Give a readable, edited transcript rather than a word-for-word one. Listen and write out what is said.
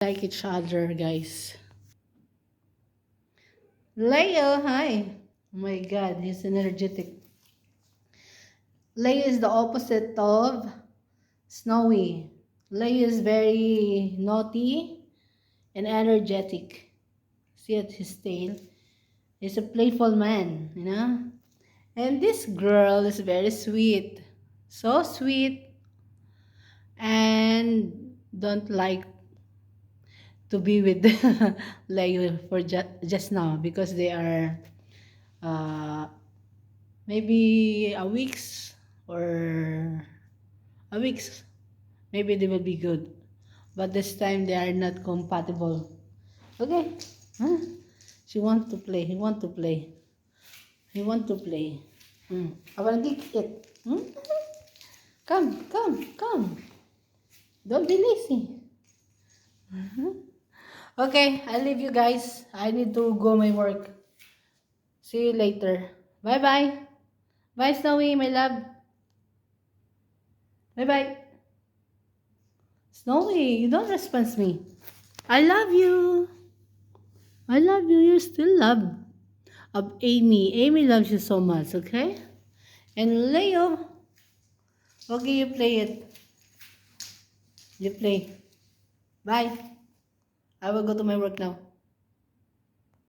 Like each other, guys. Leo, hi. Oh my God, he's energetic. Leo is the opposite of Snowy. Leo is very naughty and energetic. See at his tail. He's a playful man, you know. And this girl is very sweet. So sweet and don't like to be with Leo for just now because they are uh, maybe or a weeks maybe they will be good, but this time they are not compatible. Okay, huh? She want to play, he want to play. I want to kick it. Come, don't be lazy. Okay, I'll leave you guys. I need to go my work. See you later. Bye bye. Bye, Snowy, my love. Bye bye. Snowy, you don't respond me. I love you. I love you. You're still love of Amy. Amy loves you so much, okay? And Leo, okay, you play it. You play. Bye. I will go to my work now.